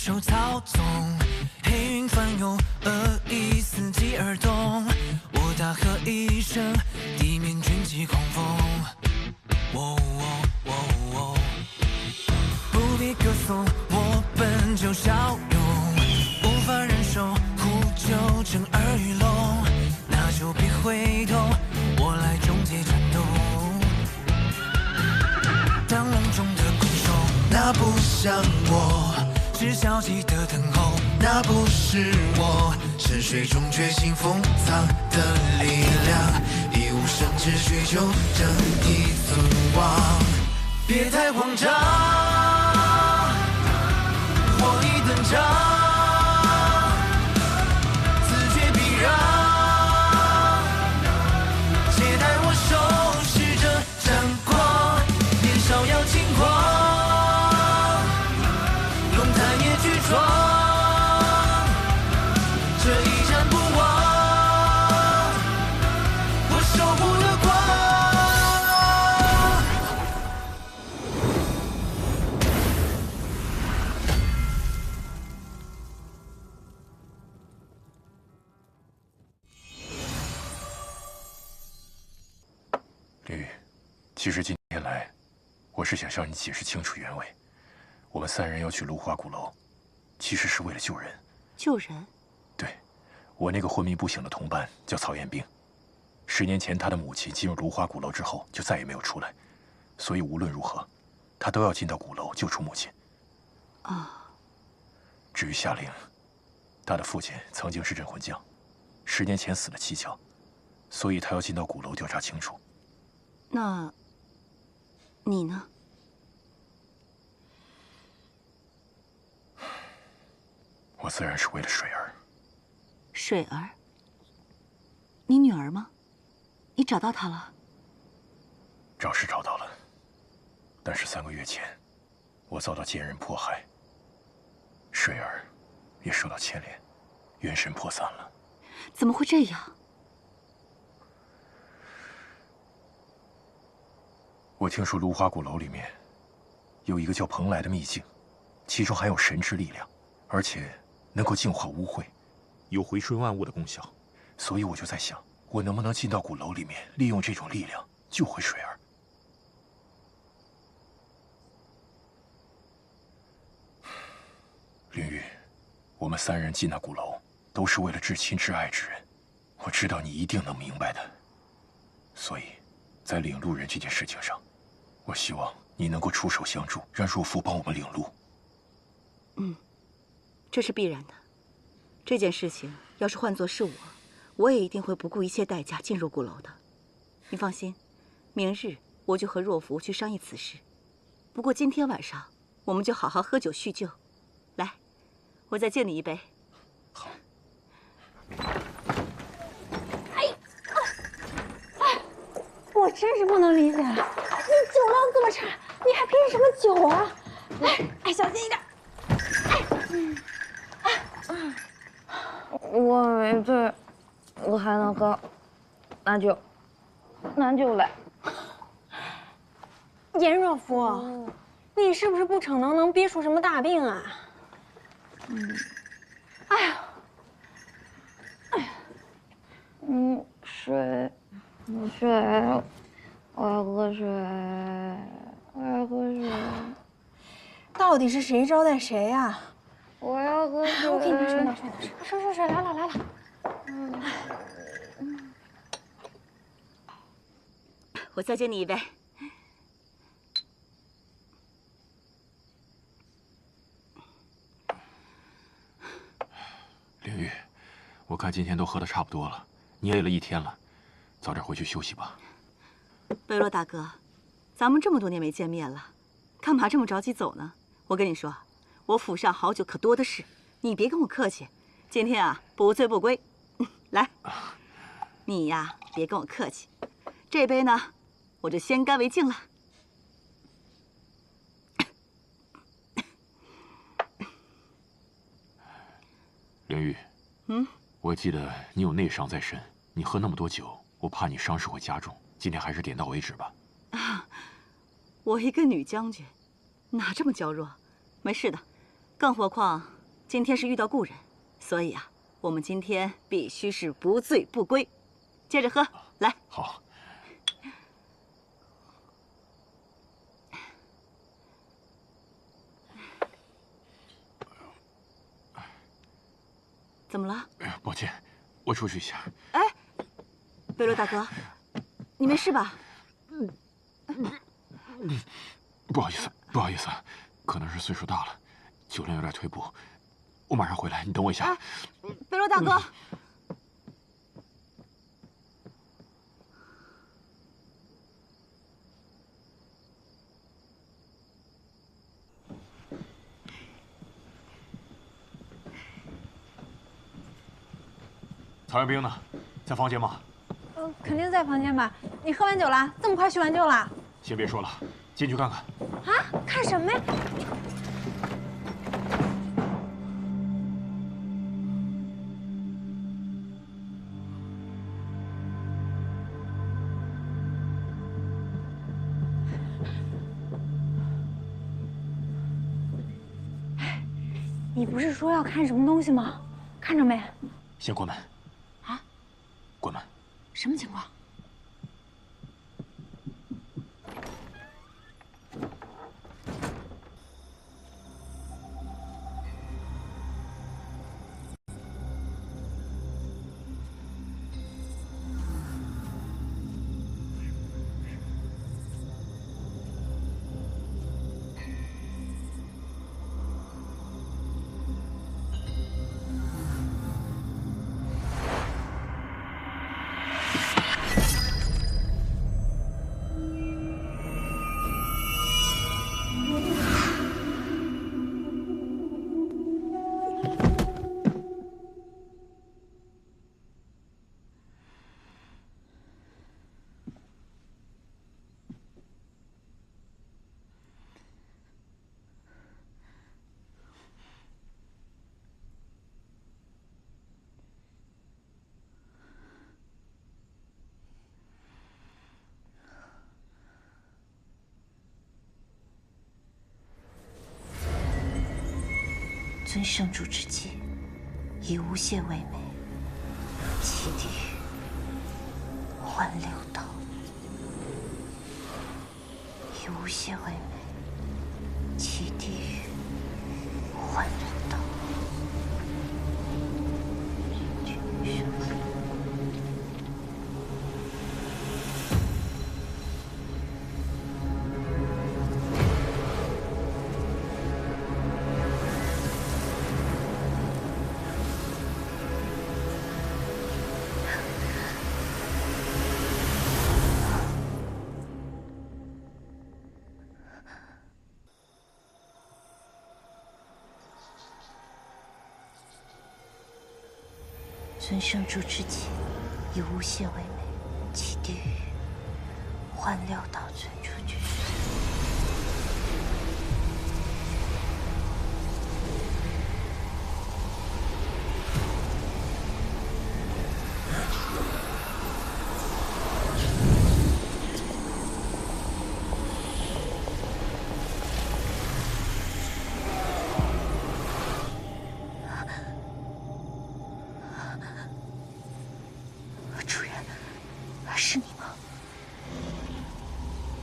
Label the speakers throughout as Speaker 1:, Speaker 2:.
Speaker 1: 手操纵，黑云翻涌，恶意伺机而动。我大喝一声，地面卷起狂风。哦哦哦哦，不必歌颂，我本就骁勇，无法忍受呼救震耳欲聋，那就别回头，我来终结战斗。当笼中的困兽，那不像我，是消极的等候，那不是我，深水中觉醒封藏的力量，一无生之需求，正义存亡，别太慌张，火力登场。
Speaker 2: 林雨，其实今天来，我是想向你解释清楚原委。我们3人要去芦花鼓楼，其实是为了救人。
Speaker 3: 救人？
Speaker 2: 对，我那个昏迷不醒的同伴叫曹彦兵，10年前他的母亲进入芦花鼓楼之后就再也没有出来，所以无论如何，他都要进到鼓楼救出母亲。
Speaker 3: 啊。
Speaker 2: 至于夏玲，他的父亲曾经是镇魂将，10年前死了蹊跷，所以他要进到鼓楼调查清楚。
Speaker 3: 那，你呢？
Speaker 2: 我自然是为了水儿。
Speaker 3: 水儿？你女儿吗？你找到她了？
Speaker 2: 找是找到了，但是3个月前，我遭到奸人迫害，水儿也受到牵连，元神破散了。
Speaker 3: 怎么会这样？
Speaker 2: 我听说芦花鼓楼里面有一个叫蓬莱的秘境，其中含有神之力量，而且能够净化污秽，
Speaker 4: 有回春万物的功效。
Speaker 2: 所以我就在想，我能不能进到鼓楼里面，利用这种力量救回水儿。林雨，我们3人进那鼓楼，都是为了至亲至爱之人，我知道你一定能明白的。所以，在领路人这件事情上，我希望你能够出手相助，让若夫帮我们领路。
Speaker 3: 这是必然的。这件事情要是换作是我，我也一定会不顾一切代价进入鼓楼的。你放心，明日我就和若夫去商议此事。不过今天晚上我们就好好喝酒叙旧。来，我再敬你一杯。
Speaker 2: 好。
Speaker 5: 我真是不能理解了，你酒量这么差，你还拼什么酒啊？哎，小心一点。
Speaker 6: 我没醉，我还能喝，拿酒，拿酒来。
Speaker 5: 颜若夫，你是不是不逞能憋出什么大病啊？哎呀，
Speaker 6: 水，我要喝水，我要喝水。
Speaker 5: 到底是谁招待谁呀？
Speaker 6: 我要喝水。
Speaker 5: 我给你拿水，拿水，水，来了。
Speaker 3: 我再敬你一杯。
Speaker 2: 林雨，我看今天都喝得差不多了，你累了一天了，早点回去休息吧。
Speaker 3: 贝洛大哥，咱们这么多年没见面了，干嘛这么着急走呢？我跟你说，我府上好酒可多的是，你别跟我客气。今天啊，不醉不归。来，你呀，别跟我客气。这杯呢，我就先干为敬了。
Speaker 2: 林雨，我记得你有内伤在身，你喝那么多酒，我怕你伤势会加重。今天还是点到为止吧。
Speaker 3: 啊，我一个女将军，哪这么娇弱？没事的，更何况今天是遇到故人，所以啊，我们今天必须是不醉不归。接着喝，来。
Speaker 2: 好。
Speaker 3: 怎么了？
Speaker 2: 抱歉，我出去一下。
Speaker 3: 哎，贝洛大哥，你没事吧？
Speaker 2: 不好意思，不好意思，可能是岁数大了，酒量有点退步。我马上回来，你等我一下。
Speaker 3: 贝洛大哥。
Speaker 2: 曹元兵呢？在房间吗？
Speaker 5: 肯定在房间吧？你喝完酒了？这么快叙完旧了？
Speaker 2: 先别说了，进去看看。
Speaker 5: 啊？看什么呀？你不是说要看什么东西吗？看着没？
Speaker 2: 先关门。
Speaker 5: 啊？
Speaker 2: 关门。
Speaker 5: 什么情况？
Speaker 7: 尊圣主之际，以无懈为美，弃地狱，换六道。以无懈为美，弃地狱，换六道。尊圣主之际，以无懈为美，弃地狱，换六道尊主之身。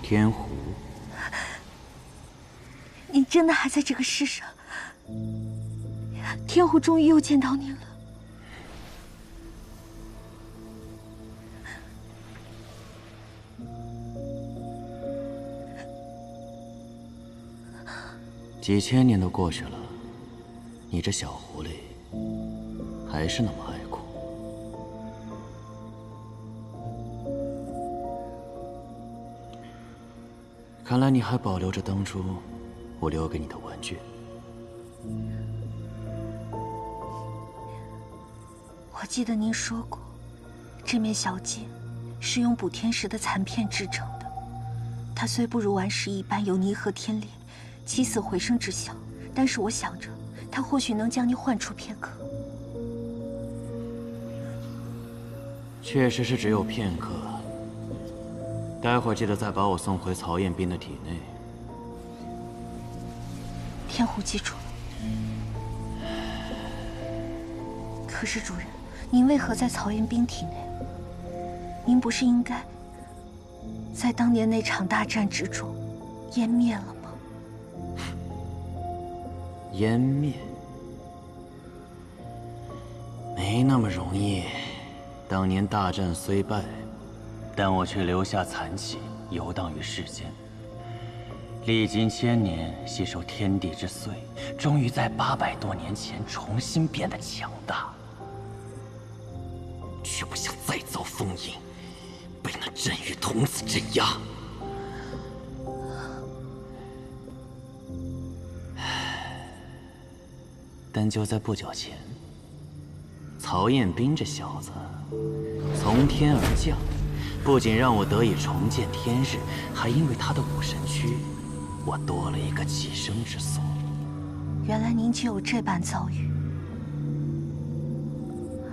Speaker 8: 天狐，
Speaker 7: 你真的还在这个世上？天狐终于又见到你了。
Speaker 8: 几千年都过去了，你这小狐狸还是那么爱哭。看来你还保留着当初我留给你的玩具。
Speaker 7: 我记得您说过，这面小镜是用补天石的残片制成的。它虽不如顽石一般有泥和天裂、起死回生之效，但是我想着，它或许能将你唤出片刻。
Speaker 8: 确实是只有片刻。待会儿记得再把我送回曹彦斌的体内。
Speaker 7: 天狐记住了。可是主人，您为何在曹彦斌体内？您不是应该在当年那场大战之中湮灭了吗？
Speaker 8: 湮灭？没那么容易。当年大战虽败，但我却留下残气，游荡于世间。历经千年，吸收天地之髓，终于在800多年前重新变得强大。却不想再遭封印，被那镇狱童子镇压。但就在不久前，曹彦斌这小子从天而降，不仅让我得以重见天日，还因为他的武神躯，我多了一个寄生之所。
Speaker 7: 原来您就有这般遭遇，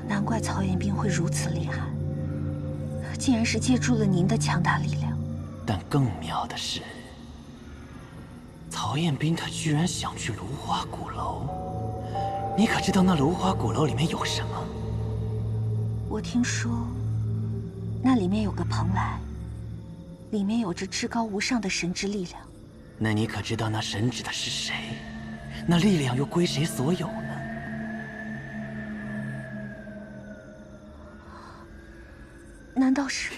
Speaker 7: 难怪曹彦斌会如此厉害，竟然是借助了您的强大力量。
Speaker 8: 但更妙的是，曹彦斌他居然想去芦花鼓楼。你可知道那芦花鼓楼里面有什么？
Speaker 7: 我听说，那里面有个蓬莱，里面有着至高无上的神之力量。
Speaker 8: 那你可知道那神指的是谁？那力量又归谁所有呢？
Speaker 7: 难道是？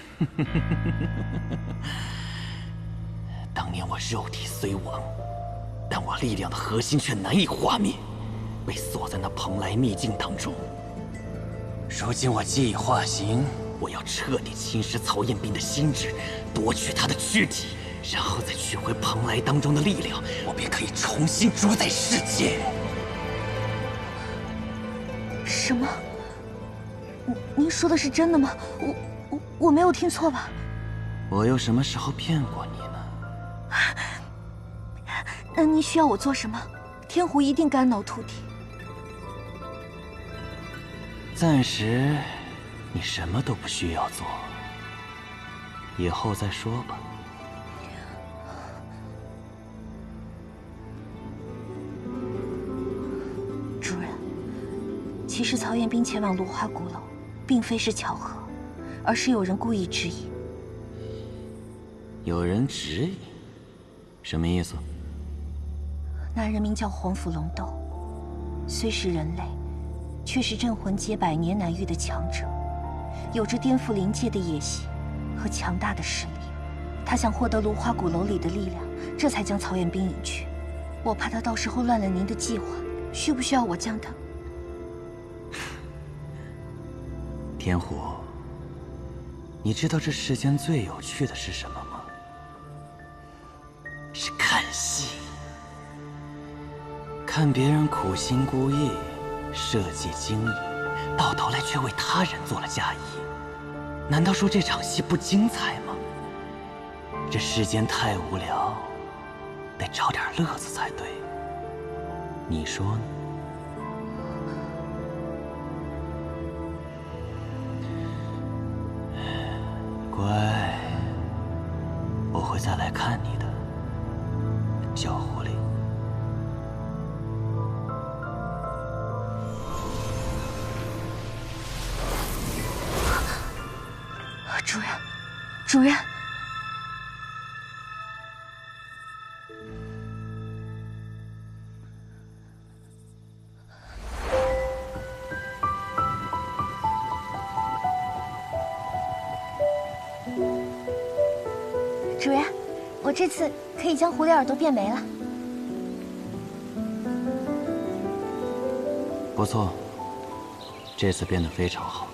Speaker 8: 当年我肉体虽亡，但我力量的核心却难以化灭，被锁在那蓬莱秘境当中。如今我既已化形，我要彻底侵蚀曹彦斌的心智，夺取他的躯体，然后再取回蓬莱当中的力量，我便可以重新主宰世界。
Speaker 7: 什么？您说的是真的吗？我没有听错吧？
Speaker 8: 我又什么时候骗过你呢？
Speaker 7: 那您需要我做什么？天狐一定肝脑涂地。
Speaker 8: 暂时，你什么都不需要做，以后再说吧。
Speaker 7: 主人，其实曹彦斌前往芦花鼓楼，并非是巧合，而是有人故意指引。
Speaker 8: 有人指引？什么意思？
Speaker 7: 那人名叫黄甫龙斗，虽是人类，却是镇魂阶百年难遇的强者，有着颠覆灵界的野心和强大的实力。他想获得芦花鼓楼里的力量，这才将曹彦斌引去。我怕他到时候乱了您的计划，需不需要我将他？
Speaker 8: 天狐，你知道这世间最有趣的是什么吗？是看戏。看别人苦心孤诣，设计精益，到头来却为他人做了嫁衣。难道说这场戏不精彩吗？这世间太无聊，得找点乐子才对。你说呢？乖，我会再来看你的，小狐狸。
Speaker 7: 主人，主人。
Speaker 5: 主人，我这次可以将狐狸耳朵变没了。
Speaker 8: 不错，这次变得非常好。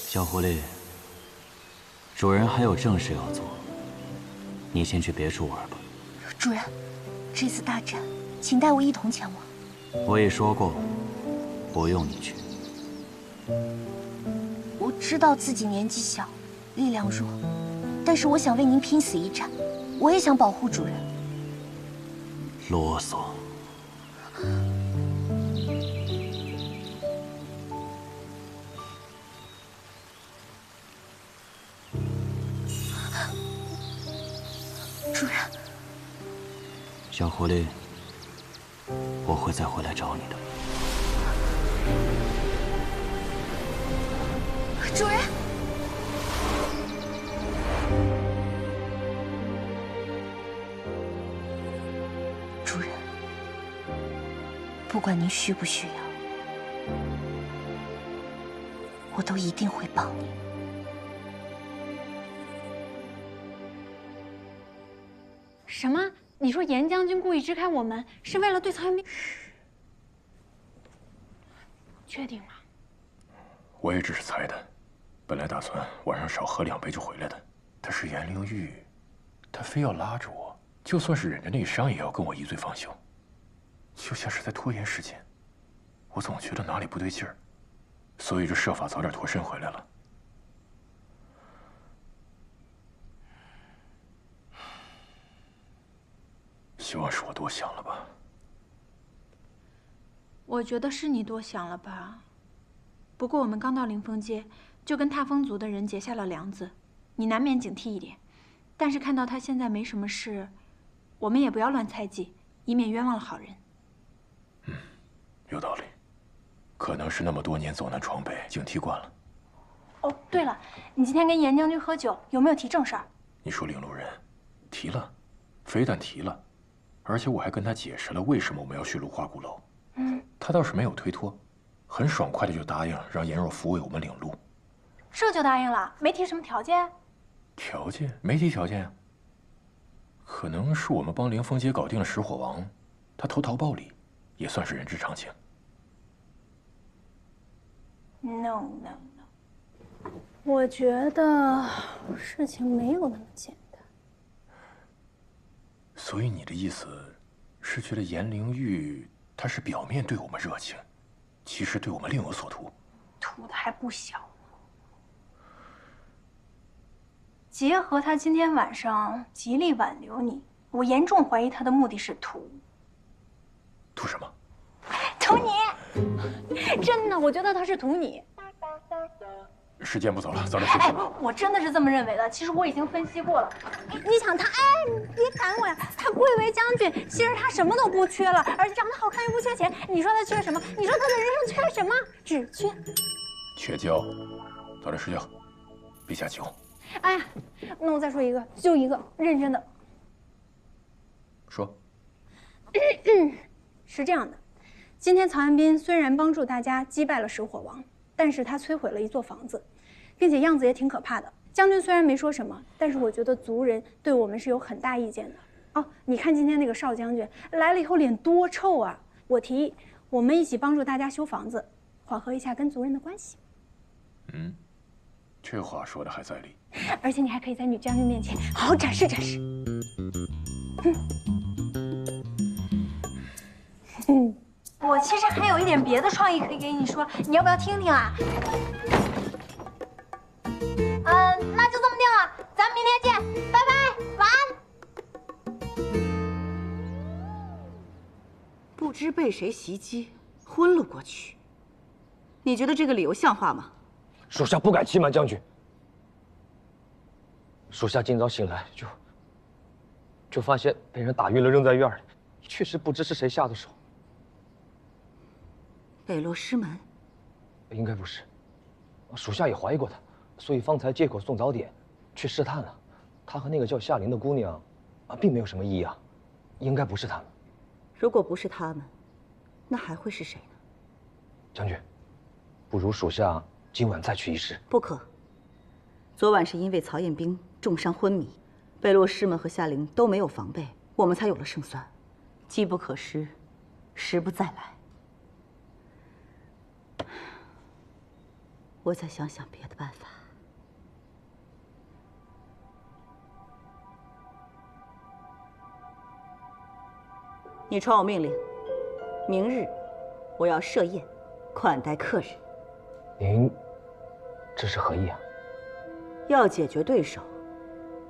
Speaker 8: 小狐狸，主人还有正事要做，你先去别处玩吧。
Speaker 7: 主人，这次大战，请带我一同前往。
Speaker 8: 我已说过，不用你去。
Speaker 7: 我知道自己年纪小，力量弱，但是我想为您拼死一战，我也想保护主人。
Speaker 8: 啰嗦。
Speaker 7: 主人，
Speaker 8: 小狐狸，我会再回来找你的。
Speaker 7: 主人，主人，不管您需不需要，我都一定会帮你。
Speaker 5: 什么？你说严将军故意支开我们，是为了对曹元斌？确定吗？
Speaker 2: 我也只是猜的，本来打算晚上少喝2杯就回来的。但是颜灵玉，他非要拉着我，就算是忍着内伤，也要跟我一醉方休，就像是在拖延时间。我总觉得哪里不对劲儿，所以就设法早点脱身回来了。希望是我多想了吧。
Speaker 5: 我觉得是你多想了吧。不过我们刚到灵峰街，就跟踏风族的人结下了梁子，你难免警惕一点。但是看到他现在没什么事，我们也不要乱猜忌，以免冤枉了好人。
Speaker 2: 有道理，可能是那么多年走南闯北，警惕惯了。
Speaker 5: 哦，对了，你今天跟严将军喝酒，有没有提正事儿？
Speaker 2: 你说领路人，提了，非但提了，而且我还跟他解释了为什么我们要去芦花鼓楼。他倒是没有推脱，很爽快的就答应让颜若抚慰我们领路。
Speaker 5: 这就答应了，没提什么条件？
Speaker 2: 条件没提条件呀。可能是我们帮灵峰街搞定了石火王，他投桃报李，也算是人之常情。
Speaker 5: No，我觉得事情没有那么简单。
Speaker 2: 所以你的意思是觉得颜灵玉他是表面对我们热情，其实对我们另有所图？
Speaker 5: 图的还不小呢。结合他今天晚上极力挽留你，我严重怀疑他的目的是图
Speaker 2: 什么？
Speaker 5: 图你！真的，我觉得他是图你。
Speaker 2: 时间不早了，早点休息吧。
Speaker 5: 我真的是这么认为的。其实我已经分析过了。你想他，你别赶我呀！他贵为将军，其实他什么都不缺了，而且长得好看又不缺钱。你说他缺什么？你说他的人生缺什么？只缺
Speaker 2: 觉。早点睡觉，别下酒。
Speaker 5: 哎呀，那我再说一个，就一个，认真的。
Speaker 2: 说。
Speaker 5: 是这样的，今天曹元斌虽然帮助大家击败了石火王，但是他摧毁了一座房子，并且样子也挺可怕的。将军虽然没说什么，但是我觉得族人对我们是有很大意见的。哦，你看今天那个邵将军来了以后脸多臭啊！我提议我们一起帮助大家修房子，缓和一下跟族人的关系。
Speaker 2: 这话说的还在理。
Speaker 5: 而且你还可以在女将军面前好好展示展示。我其实还有一点别的创意可以给你说，你要不要听听啊？那就这么定了，咱们明天见，拜拜，晚安。
Speaker 3: 不知被谁袭击，昏了过去。你觉得这个理由像话吗？
Speaker 9: 属下不敢欺瞒将军。属下今早醒来就发现被人打晕了，扔在院里，确实不知是谁下的手。
Speaker 3: 北落师门，
Speaker 9: 应该不是，属下也怀疑过他，所以方才借口送早点，去试探了。他和那个叫夏琳的姑娘，并没有什么异样，应该不是他们。
Speaker 3: 如果不是他们，那还会是谁呢？
Speaker 9: 将军，不如属下今晚再去一试。
Speaker 3: 不可。昨晚是因为曹彦兵重伤昏迷，北落师门和夏琳都没有防备，我们才有了胜算。机不可失，时不再来。我再想想别的办法。你传我命令，明日我要设宴，款待客人。
Speaker 9: 您这是何意啊？
Speaker 3: 要解决对手，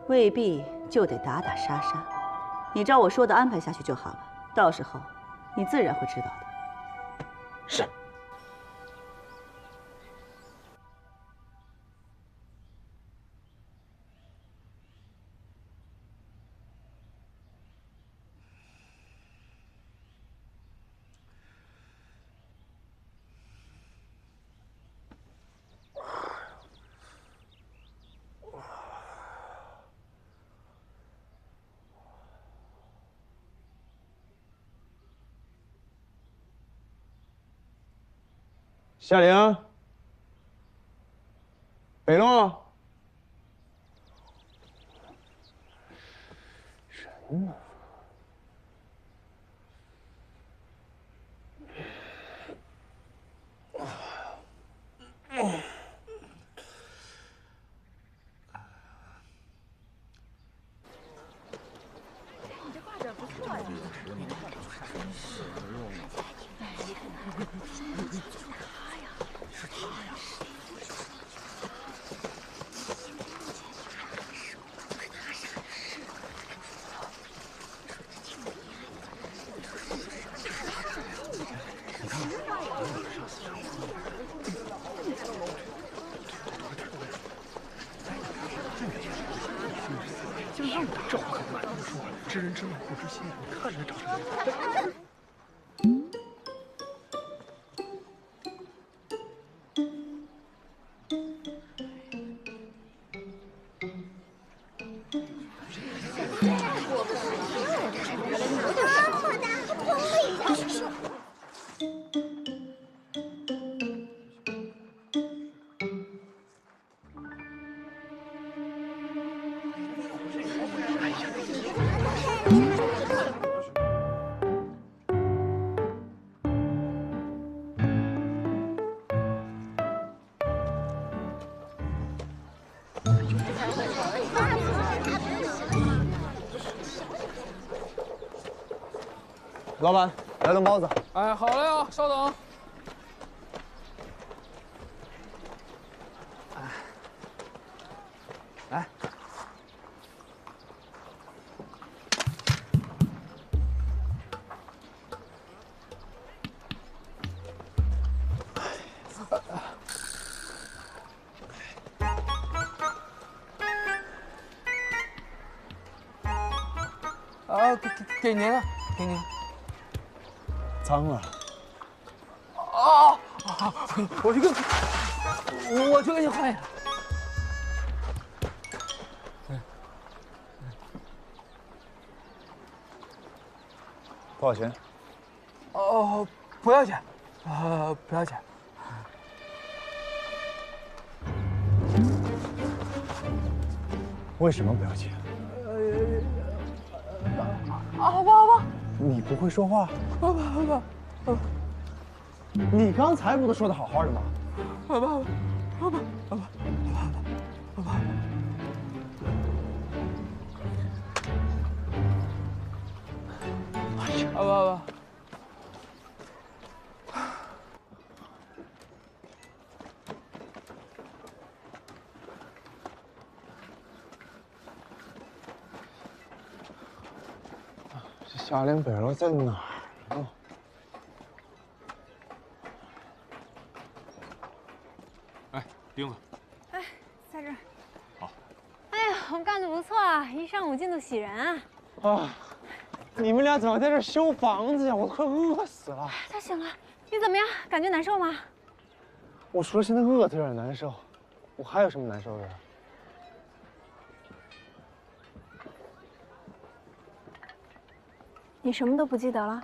Speaker 3: 未必就得打打杀杀。你照我说的安排下去就好了，到时候你自然会知道的。
Speaker 9: 是。
Speaker 10: 夏玲，北龙，人呢？
Speaker 2: 这话可不敢说，知人知面不知心，你看着长什么样。
Speaker 10: 老板，来顿包子。
Speaker 11: 哎，好嘞啊，稍等。
Speaker 10: 来。
Speaker 11: 给您了，给您。
Speaker 10: 脏了。
Speaker 11: 哦，我去给你换一个。
Speaker 10: 多少钱？
Speaker 11: 哦，不要钱，不要钱。
Speaker 10: 为什么不要钱？
Speaker 11: 好吧，好吧。
Speaker 10: 你不会说话？
Speaker 11: 好吧，好吧，好吧。
Speaker 10: 你刚才不都说的好好的吗？
Speaker 11: 好吧，好吧，好吧，好吧，好吧，好吧。哎呀，好吧，好吧。
Speaker 10: 夏玲北楼在哪儿呢？
Speaker 4: 哎，钉子。
Speaker 5: 哎，在这儿。
Speaker 4: 好。
Speaker 5: 哎呀，我们干得不错啊，一上午进度喜人啊。
Speaker 10: 啊，你们俩怎么在这儿修房子呀？我快饿死了。
Speaker 5: 他醒了，你怎么样？感觉难受吗？
Speaker 10: 我除了现在饿的有点难受，我还有什么难受的？
Speaker 5: 你什么都不记得了？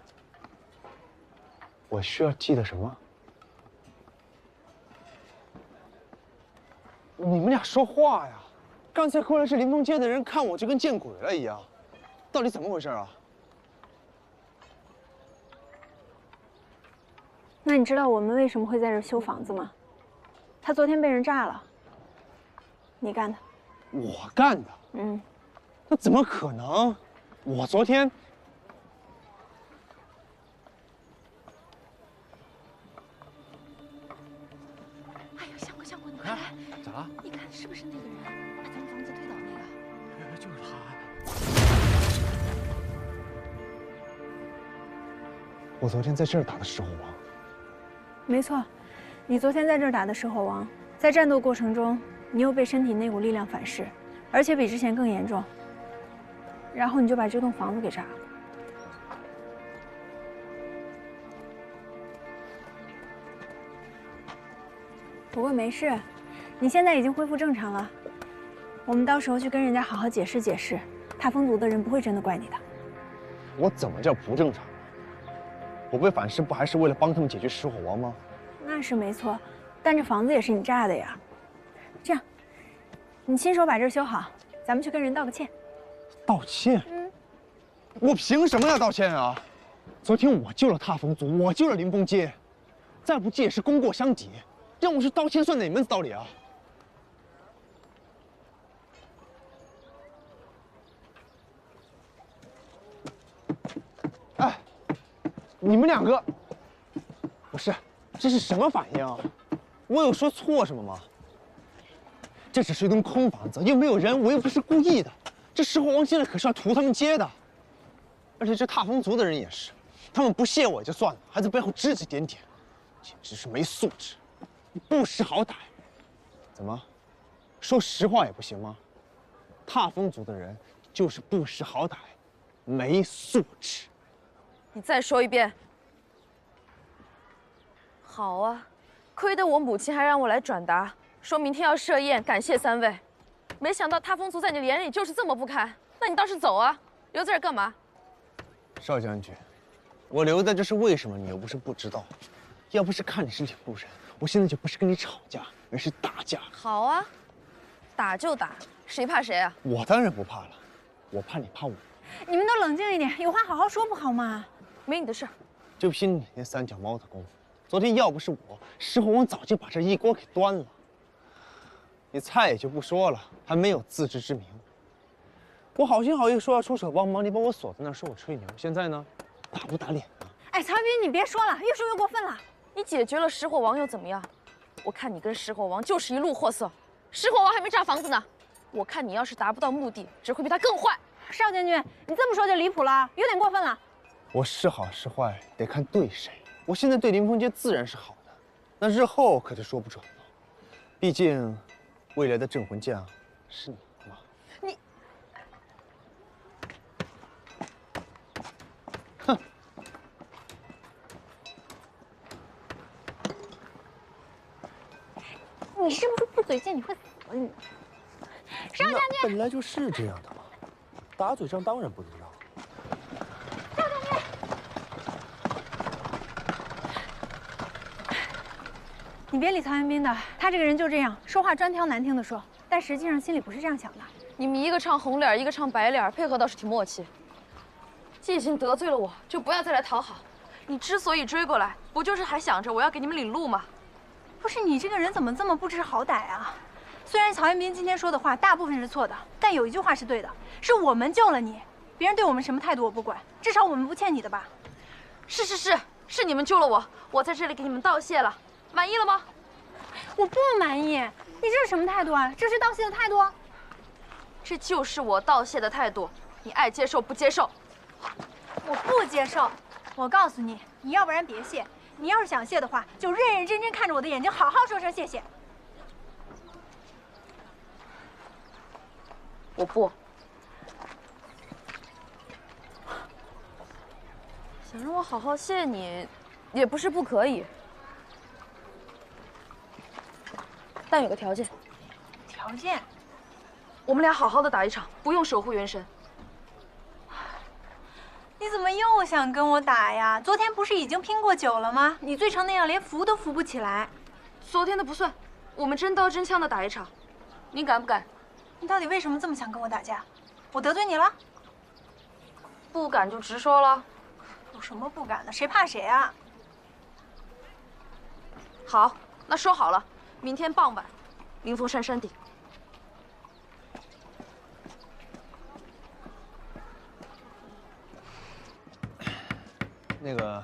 Speaker 10: 我需要记得什么？你们俩说话呀！刚才过来是临潼街的人，看我就跟见鬼了一样，到底怎么回事啊？
Speaker 5: 那你知道我们为什么会在这儿修房子吗？他昨天被人炸了，你干的。
Speaker 10: 我干的？
Speaker 5: 嗯。
Speaker 10: 那怎么可能？我昨天……
Speaker 7: 哎呦，相公，你快来！
Speaker 2: 咋了？
Speaker 7: 你看是不是那个人？把咱们房子推倒那个？
Speaker 2: 就是他。
Speaker 10: 我昨天在这儿打的石火王。
Speaker 5: 没错，你昨天在这儿打的石火王，在战斗过程中，你又被身体那股力量反噬，而且比之前更严重。然后你就把这栋房子给炸了。不过没事，你现在已经恢复正常了。我们到时候去跟人家好好解释解释，踏风族的人不会真的怪你的。
Speaker 10: 我怎么叫不正常？我被反噬不还是为了帮他们解决石火王吗？
Speaker 5: 那是没错，但这房子也是你炸的呀。这样，你亲手把这儿修好，咱们去跟人道个歉。
Speaker 10: 道歉？我凭什么要道歉啊？昨天我救了踏风族，我救了林峰街，再不济也是功过相抵，让我去道歉算哪门子道理啊？哎，你们两个，不是，这是什么反应啊？我有说错什么吗？这只是一栋空房子，又没有人，我又不是故意的。这石火王现在可是要屠他们街的，而且这踏风族的人也是，他们不屑我也就算了，还在背后指指点点，简直是没素质，不识好歹。怎么，说实话也不行吗？踏风族的人就是不识好歹，没素质。
Speaker 6: 你再说一遍。好啊，亏得我母亲还让我来转达，说明天要设宴感谢3位。没想到踏风族在你眼里就是这么不堪，那你倒是走啊，留在这儿干嘛？
Speaker 10: 邵将军，我留在这是为什么？你又不是不知道。要不是看你是领路人，我现在就不是跟你吵架，而是打架。
Speaker 6: 好啊，打就打，谁怕谁啊？
Speaker 10: 我当然不怕了，我怕你怕我。
Speaker 5: 你们都冷静一点，有话好好说不好吗？
Speaker 6: 没你的事儿。
Speaker 10: 就凭你那3脚猫的功夫，昨天要不是我，石火王早就把这一锅给端了。你菜也就不说了，还没有自知之明。我好心好意说要出手帮忙，你把我锁在那儿说我吹牛，现在呢，打不打脸呢？
Speaker 5: 哎，曹云斌，你别说了，越说越过分了。
Speaker 6: 你解决了石火王又怎么样？我看你跟石火王就是一路货色，石火王还没炸房子呢。我看你要是达不到目的，只会比他更坏。
Speaker 5: 邵将军，你这么说就离谱了，有点过分了。
Speaker 10: 我是好是坏得看对谁。我现在对林峰街自然是好的，那日后可就说不准了。毕竟，未来的镇魂将是你嘛。
Speaker 6: 你，
Speaker 10: 哼！
Speaker 5: 你是不是不嘴贱？你会死了你！邵将军，
Speaker 11: 本来就是这样的嘛，打嘴仗当然不能让。
Speaker 5: 邵将军，你别理曹元斌的，他这个人就这样，说话专挑难听的说，但实际上心里不是这样想的。
Speaker 6: 你们一个唱红脸，一个唱白脸，配合倒是挺默契。既已经得罪了我，就不要再来讨好。你之所以追过来，不就是还想着我要给你们领路吗？
Speaker 5: 不是你这个人怎么这么不知好歹啊？虽然曹元斌今天说的话大部分是错的，但有一句话是对的，是我们救了你，别人对我们什么态度我不管，至少我们不欠你的吧？
Speaker 6: 是你们救了我，我在这里给你们道谢了，满意了吗？
Speaker 5: 我不满意，你这是什么态度啊？这是道谢的态度？
Speaker 6: 这就是我道谢的态度，你爱接受不接受？
Speaker 5: 我不接受。我告诉你，你要不然别谢，你要是想谢的话，就认认真真看着我的眼睛，好好说声谢谢。
Speaker 6: 我不。想让我好好谢你，也不是不可以，但有个条件。
Speaker 5: 条件？
Speaker 6: 我们俩好好的打一场，不用守护元神。
Speaker 5: 你怎么又想跟我打呀？昨天不是已经拼过9了吗？你醉成那样，连扶都扶不起来。
Speaker 6: 昨天的不算，我们真刀真枪的打一场，你敢不敢？
Speaker 5: 你到底为什么这么想跟我打架？我得罪你了？
Speaker 6: 不敢就直说了。
Speaker 5: 有什么不敢的？谁怕谁啊？
Speaker 6: 好，那说好了，明天傍晚，灵峰山山顶。
Speaker 10: 那个，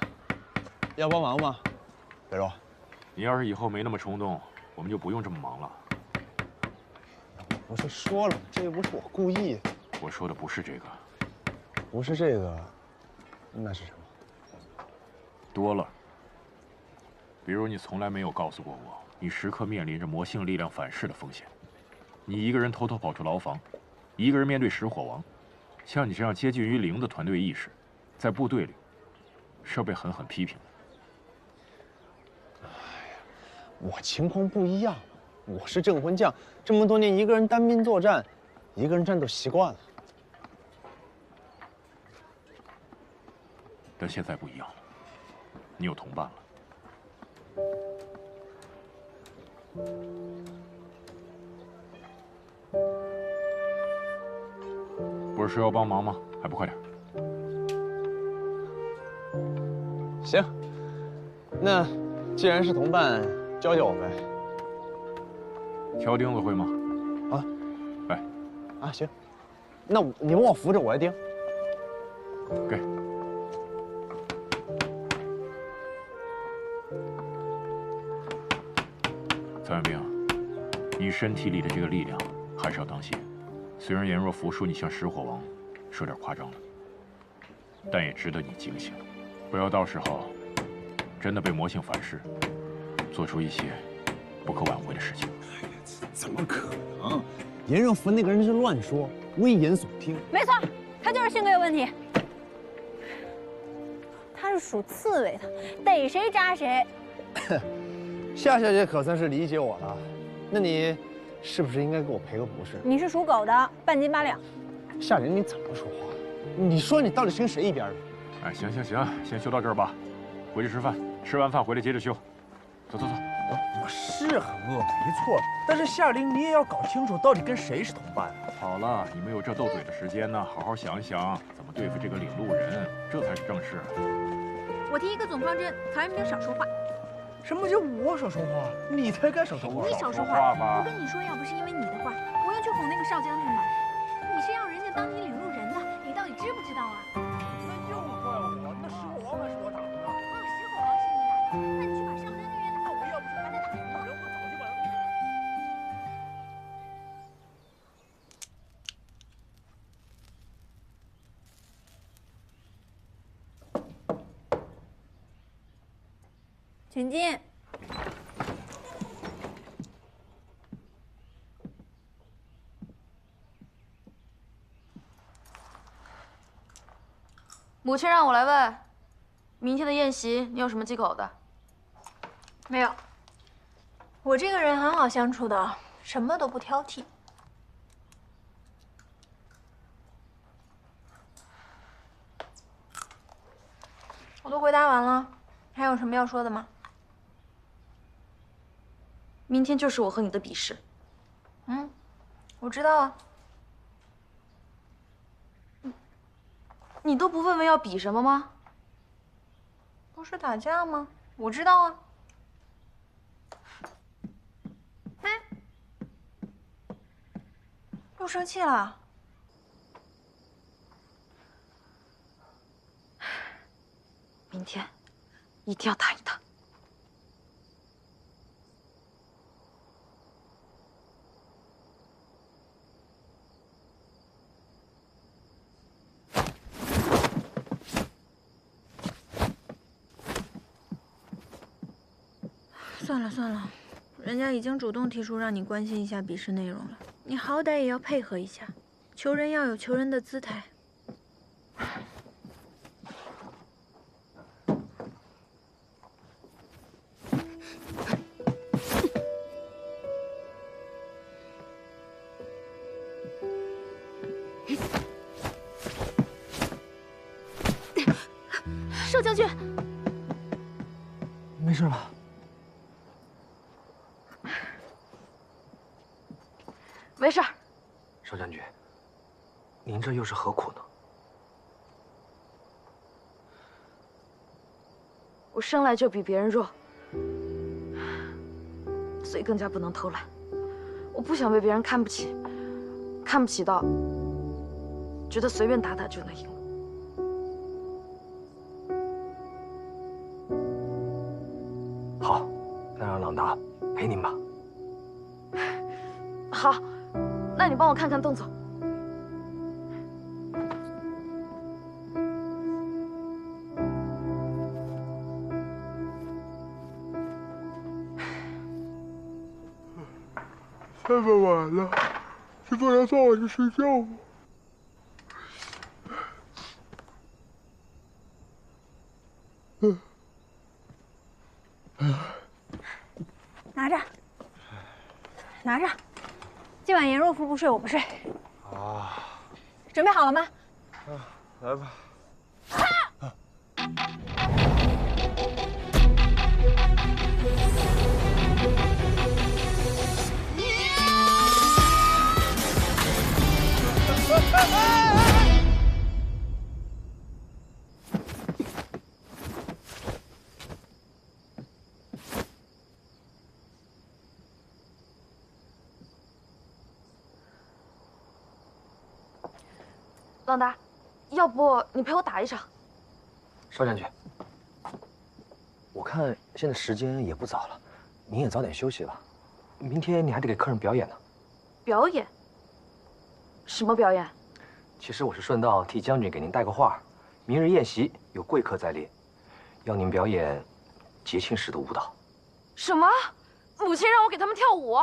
Speaker 10: 要帮忙吗，北若？
Speaker 4: 你要是以后没那么冲动，我们就不用这么忙了。
Speaker 10: 不是说了吗？这又不是我故意。
Speaker 4: 我说的不是这个。
Speaker 10: 不是这个，那是什么？
Speaker 4: 多了。比如你从来没有告诉过我，你时刻面临着魔性力量反噬的风险。你一个人偷偷跑出牢房，一个人面对石火王。像你这样接近于零的团队意识，在部队里是要被狠狠批评的。
Speaker 10: 哎呀，我情况不一样，我是镇魂将，这么多年一个人单兵作战，一个人战斗习惯了。
Speaker 4: 但现在不一样了，你有同伴了。不是说要帮忙吗？还不快点！
Speaker 10: 行，那既然是同伴，教教我呗。
Speaker 4: 挑钉子会吗？
Speaker 10: 啊，
Speaker 4: 来。
Speaker 10: 啊，行。那你帮我扶着，我来钉。
Speaker 4: 给。曹元兵，你身体里的这个力量还是要当心。虽然颜若甫说你像石火王，说点夸张了，但也值得你警醒，不要到时候真的被魔性反噬，做出一些不可挽回的事情。
Speaker 10: 怎么可能？颜若甫那个人是乱说，危言耸听。
Speaker 5: 没错，他就是性格有问题。他是属刺猬的，逮谁扎谁。
Speaker 10: 夏小姐可算是理解我了，那你是不是应该给我赔个不是？
Speaker 5: 你是属狗的，半斤8两。
Speaker 10: 夏玲，你怎么说话？你说你到底是跟谁一边的？
Speaker 4: 哎，行，先修到这儿吧，回去吃饭，吃完饭回来接着修。走。
Speaker 11: 我是很饿，没错，但是夏玲，你也要搞清楚到底跟谁是同伴。
Speaker 4: 好了，你们有这斗嘴的时间呢，好好想一想怎么对付这个领路人，这才是正事。
Speaker 7: 我提一个总方针：曹元兵少说话。
Speaker 11: 什么叫我少说话？你才该少说话。
Speaker 7: 你少说话吧！我跟你说，要不是因为你的话，我要去哄那个少将军了。你是要人家当你领路人的，你到底知不知道啊？
Speaker 11: 那又怪我，那石火王还是我打的呢。
Speaker 7: 哦，石火王是你打的，那你去把少将军约来。
Speaker 11: 我要不是
Speaker 7: 把他打赢了，
Speaker 11: 我早就把他。
Speaker 5: 请进。
Speaker 6: 母亲让我来问，明天的宴席你有什么忌口的？
Speaker 5: 没有，我这个人很好相处的，什么都不挑剔。我都回答完了，还有什么要说的吗？
Speaker 6: 明天就是我和你的比试。
Speaker 5: 我知道啊。
Speaker 6: 你都不问问要比什么吗？
Speaker 5: 不是打架吗？我知道啊。哎，又生气了？
Speaker 6: 明天一定要打赢他。
Speaker 5: 算了，人家已经主动提出让你关心一下比试内容了，你好歹也要配合一下，求人要有求人的姿态。
Speaker 7: 少将军，
Speaker 9: 没事吧？
Speaker 6: 没事儿。
Speaker 9: 少将军，您这又是何苦呢？
Speaker 6: 我生来就比别人弱，所以更加不能偷懒。我不想被别人看不起，看不起到觉得随便打打就能赢。
Speaker 9: 好，那让朗达陪您吧。
Speaker 6: 好，那你帮我看看动作。
Speaker 12: 这么晚了，你不能放我去睡觉吗？
Speaker 5: 拿着。今晚颜若甫不睡，我不睡。
Speaker 10: 啊，
Speaker 5: 准备好了吗？
Speaker 10: 来吧。
Speaker 6: 朗达，要不你陪我打一场？
Speaker 9: 邵将军，我看现在时间也不早了，您也早点休息吧。明天你还得给客人表演呢。
Speaker 6: 表演？什么表演？
Speaker 9: 其实我是顺道替将军给您带个话，明日宴席有贵客在列，要您表演节庆式的舞蹈。
Speaker 6: 什么？母亲让我给他们跳舞？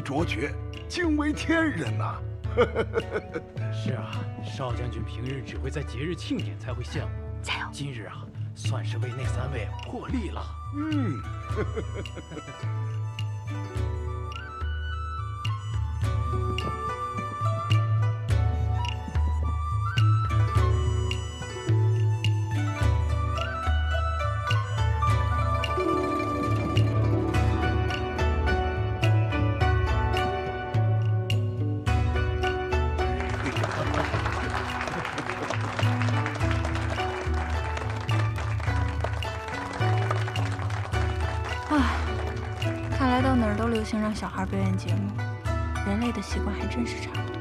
Speaker 13: 卓绝，惊为天人呐！
Speaker 14: 是啊，邵将军平日只会在节日庆典才会献舞，
Speaker 3: 加油！
Speaker 14: 今日啊，算是为那3位破例了。
Speaker 13: 嗯。
Speaker 7: 流行让小孩表演节目，人类的习惯还真是差不多。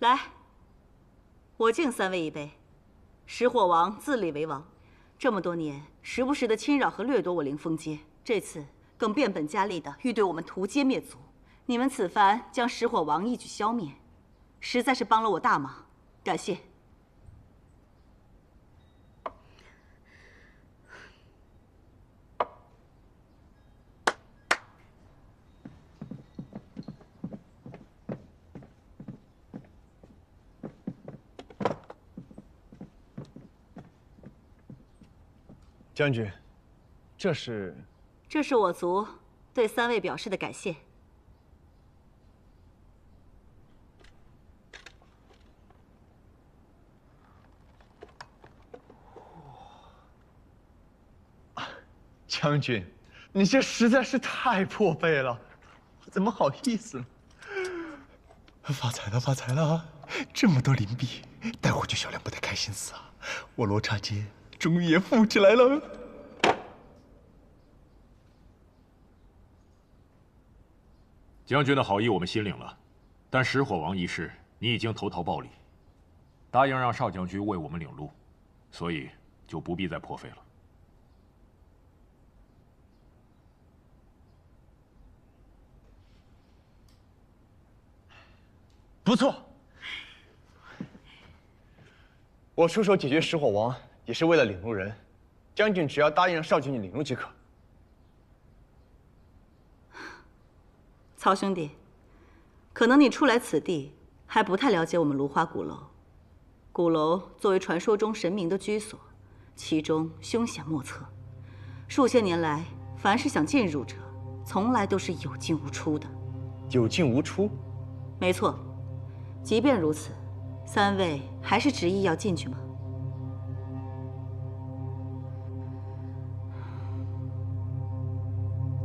Speaker 3: 来，我敬3位一杯。石火王自立为王，这么多年时不时的侵扰和掠夺我凌风街，这次更变本加厉的欲对我们屠街灭族。你们此番将石火王一举消灭，实在是帮了我大忙，感谢。
Speaker 10: 将军，这是
Speaker 3: 我族对3位表示的感谢。
Speaker 10: 将军，你这实在是太破费了，我怎么好意思呢？
Speaker 13: 发财了，发财了！这么多灵币，待会儿就销量不太开心死啊！我罗刹街终于也富起来了。
Speaker 4: 将军的好意我们心领了，但石火王一事你已经投桃报李，答应让邵将军为我们领路，所以就不必再破费了。
Speaker 10: 不错，我出手解决石火王也是为了领路人，将军只要答应让邵将军领路即可。
Speaker 3: 曹兄弟，可能你初来此地还不太了解我们芦花鼓楼。鼓楼作为传说中神明的居所，其中凶险莫测，数千年来，凡是想进入者，从来都是有进无出的。
Speaker 10: 有进无出？
Speaker 3: 没错。即便如此，3位还是执意要进去吗？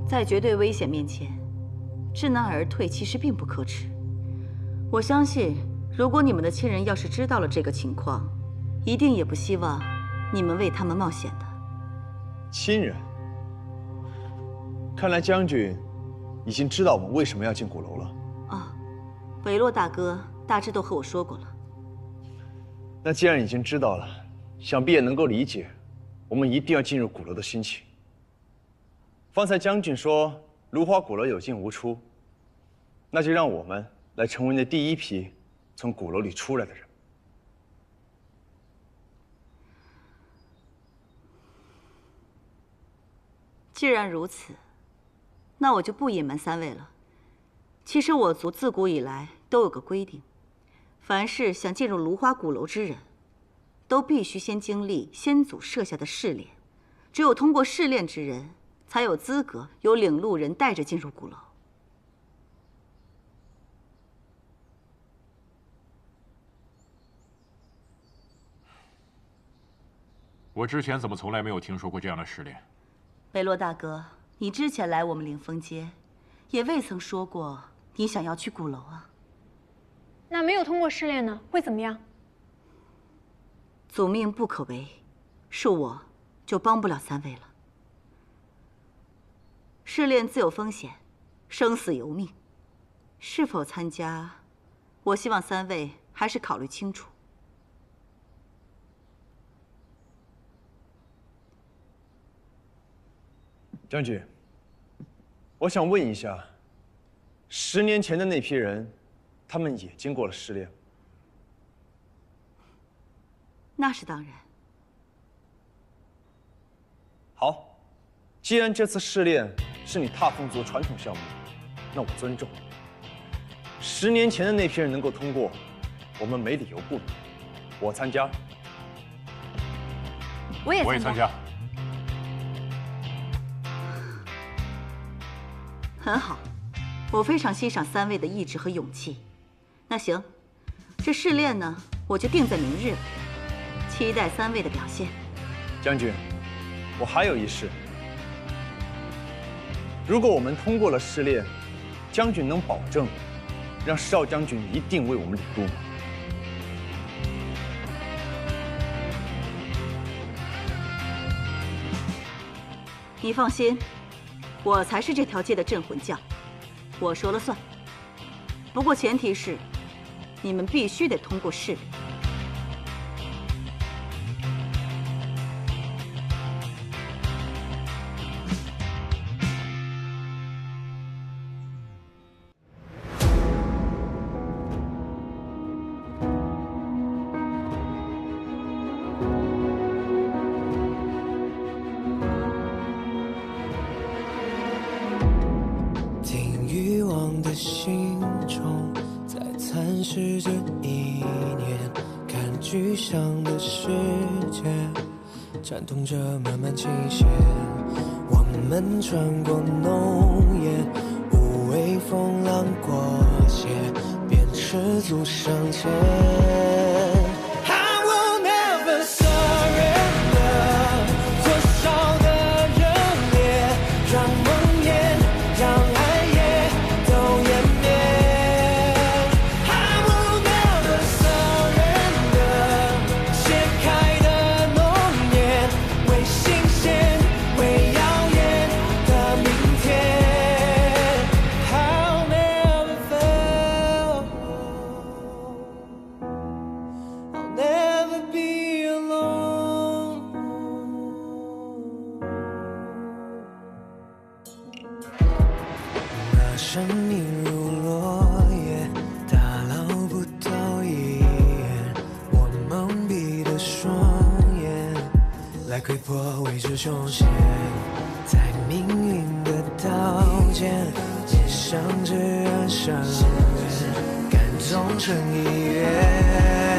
Speaker 3: 在绝对危险面前，知难而退其实并不可耻。我相信，如果你们的亲人要是知道了这个情况，一定也不希望你们为他们冒险的。
Speaker 10: 亲人？看来将军已经知道我们为什么要进鼓楼了。
Speaker 3: 啊，韦洛大哥大致都和我说过了。
Speaker 10: 那既然已经知道了，想必也能够理解我们一定要进入鼓楼的心情。方才将军说芦花鼓楼有进无出，那就让我们来成为那第一批从鼓楼里出来的人。
Speaker 3: 既然如此，那我就不隐瞒三位了。其实我族自古以来都有个规定，凡是想进入芦花鼓楼之人，都必须先经历先祖设下的试炼，只有通过试炼之人，才有资格由领路人带着进入鼓楼。
Speaker 4: 我之前怎么从来没有听说过这样的试炼？
Speaker 3: 北洛大哥，你之前来我们凌风街，也未曾说过你想要去鼓楼啊。
Speaker 5: 那没有通过试炼呢，会怎么样？
Speaker 3: 祖命不可违，是我就帮不了三位了。试炼自有风险，生死由命，是否参加，我希望三位还是考虑清楚。
Speaker 10: 将军，我想问一下，10年前的那批人，他们也经过了试炼？
Speaker 3: 那是当然。
Speaker 10: 好，既然这次试炼是你踏风族传统项目，那我尊重。10年前的那批人能够通过，我们没理由不能。我参加。
Speaker 5: 我也参加。
Speaker 3: 很好，我非常欣赏三位的意志和勇气。那行，这试炼呢，我就定在明日了，期待三位的表现。
Speaker 10: 将军，我还有一事。如果我们通过了试炼，将军能保证让少将军一定为我们领路吗？
Speaker 3: 你放心。我才是这条街的镇魂将，我说了算。不过前提是，你们必须得通过试炼。
Speaker 1: 心中在蚕食着一年，看具象的世界颤动着漫漫琴弦。我们穿过浓烟，无畏风浪过街，便赤足上前。生命如落叶，打捞不到一眼。我蒙蔽的双眼，来窥破未知凶险。在命运的刀尖，面向至暗伤源，感动成一缘。